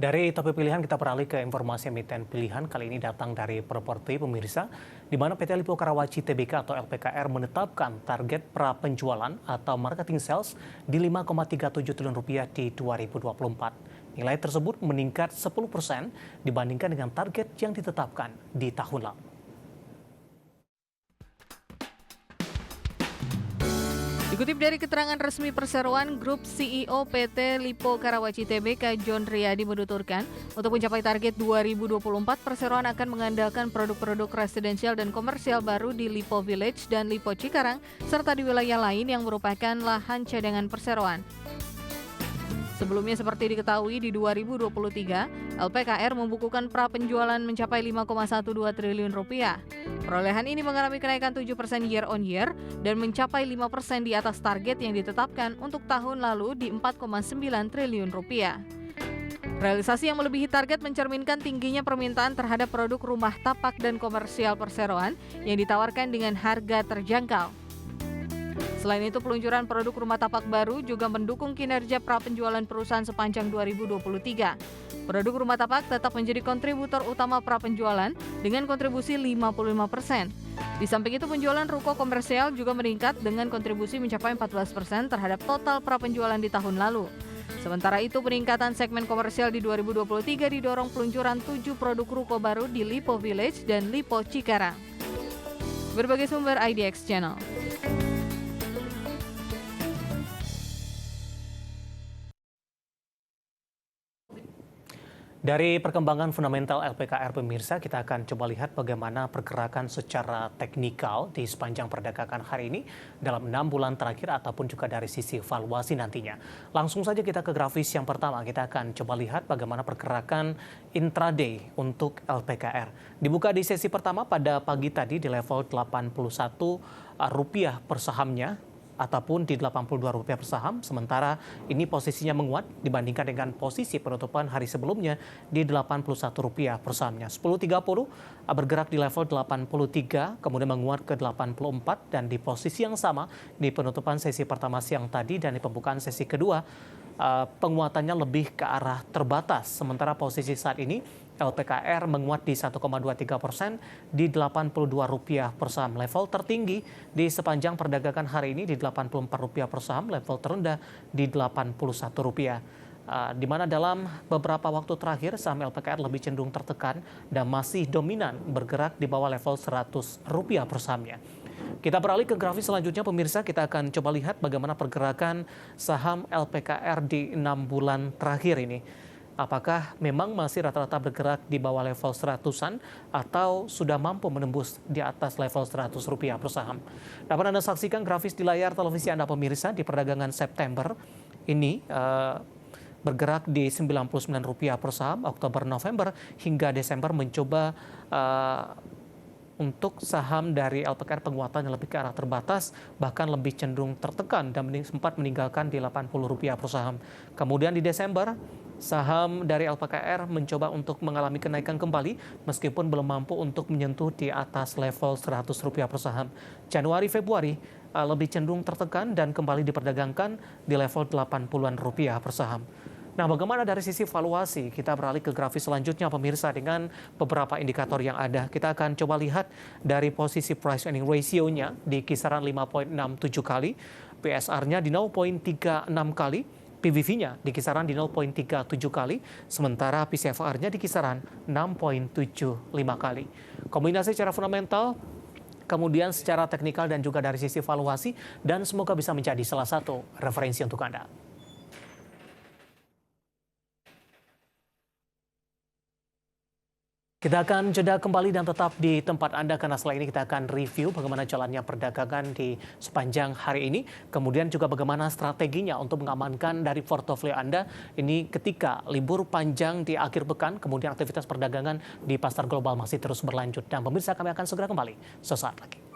Dari topik pilihan kita beralih ke informasi emiten pilihan. Kali ini datang dari properti pemirsa, di mana PT Lipo Karawaci Tbk atau LPKR menetapkan target pra-penjualan atau marketing sales di 5,37 triliun rupiah di 2024. Nilai tersebut meningkat 10% dibandingkan dengan target yang ditetapkan di tahun lalu. Dikutip dari keterangan resmi perseroan, Grup CEO PT Lipo Karawaci Tbk John Riyadi menuturkan, untuk mencapai target 2024, perseroan akan mengandalkan produk-produk residensial dan komersial baru di Lipo Village dan Lipo Cikarang, serta di wilayah lain yang merupakan lahan cadangan perseroan. Sebelumnya seperti diketahui di 2023, LPKR membukukan pra-penjualan mencapai 5,12 triliun rupiah. Perolehan ini mengalami kenaikan 7% year on year dan mencapai 5% di atas target yang ditetapkan untuk tahun lalu di 4,9 triliun rupiah. Realisasi yang melebihi target mencerminkan tingginya permintaan terhadap produk rumah tapak dan komersial perseroan yang ditawarkan dengan harga terjangkau. Selain itu, peluncuran produk rumah tapak baru juga mendukung kinerja pra-penjualan perusahaan sepanjang 2023. Produk rumah tapak tetap menjadi kontributor utama pra-penjualan dengan kontribusi 55%. Di samping itu, penjualan ruko komersial juga meningkat dengan kontribusi mencapai 14% terhadap total pra-penjualan di tahun lalu. Sementara itu, peningkatan segmen komersial di 2023 didorong peluncuran 7 produk ruko baru di Lipo Village dan Lipo Cikarang. Berbagai sumber IDX Channel. Dari perkembangan fundamental LPKR pemirsa, kita akan coba lihat bagaimana pergerakan secara teknikal di sepanjang perdagangan hari ini dalam 6 bulan terakhir ataupun juga dari sisi valuasi nantinya. Langsung saja kita ke grafis yang pertama, kita akan coba lihat bagaimana pergerakan intraday untuk LPKR. Dibuka di sesi pertama pada pagi tadi di level Rp81 per sahamnya, ataupun di Rp82 per saham, sementara ini posisinya menguat dibandingkan dengan posisi penutupan hari sebelumnya di Rp81 per sahamnya. 10.30 bergerak di level 83, kemudian menguat ke 84, dan di posisi yang sama di penutupan sesi pertama siang tadi dan di pembukaan sesi kedua, penguatannya lebih ke arah terbatas. Sementara posisi saat ini LPKR menguat di 1,23% di Rp82 per saham. Level tertinggi di sepanjang perdagangan hari ini di Rp84 per saham, level terendah di Rp81. Di mana dalam beberapa waktu terakhir saham LPKR lebih cenderung tertekan dan masih dominan bergerak di bawah level Rp100 per sahamnya. Kita beralih ke grafis selanjutnya pemirsa, kita akan coba lihat bagaimana pergerakan saham LPKR di 6 bulan terakhir ini. Apakah memang masih rata-rata bergerak di bawah level 100-an atau sudah mampu menembus di atas level Rp100 per saham? Dapat Anda saksikan grafis di layar televisi Anda pemirsa di perdagangan September ini bergerak di Rp99 per saham, Oktober-November hingga Desember mencoba untuk saham dari LPKR penguatan yang lebih ke arah terbatas, bahkan lebih cenderung tertekan dan sempat meninggalkan di Rp80 per saham. Kemudian di Desember, saham dari LPKR mencoba untuk mengalami kenaikan kembali meskipun belum mampu untuk menyentuh di atas level Rp100 per saham. Januari-Februari lebih cenderung tertekan dan kembali diperdagangkan di level Rp80-an per saham. Nah, bagaimana dari sisi valuasi? Kita beralih ke grafis selanjutnya pemirsa dengan beberapa indikator yang ada. Kita akan coba lihat dari posisi price earning ratio-nya di kisaran 5,67 kali, PSR-nya di 0,36 kali, PBV-nya di kisaran di 0,37 kali, sementara PCFR-nya di kisaran 6,75 kali. Kombinasi secara fundamental, kemudian secara teknikal dan juga dari sisi valuasi, dan semoga bisa menjadi salah satu referensi untuk Anda. Kita akan jeda kembali dan tetap di tempat Anda karena setelah ini kita akan review bagaimana jalannya perdagangan di sepanjang hari ini. Kemudian juga bagaimana strateginya untuk mengamankan dari portofolio Anda ini ketika libur panjang di akhir pekan, kemudian aktivitas perdagangan di pasar global masih terus berlanjut. Dan pemirsa, kami akan segera kembali sesaat lagi.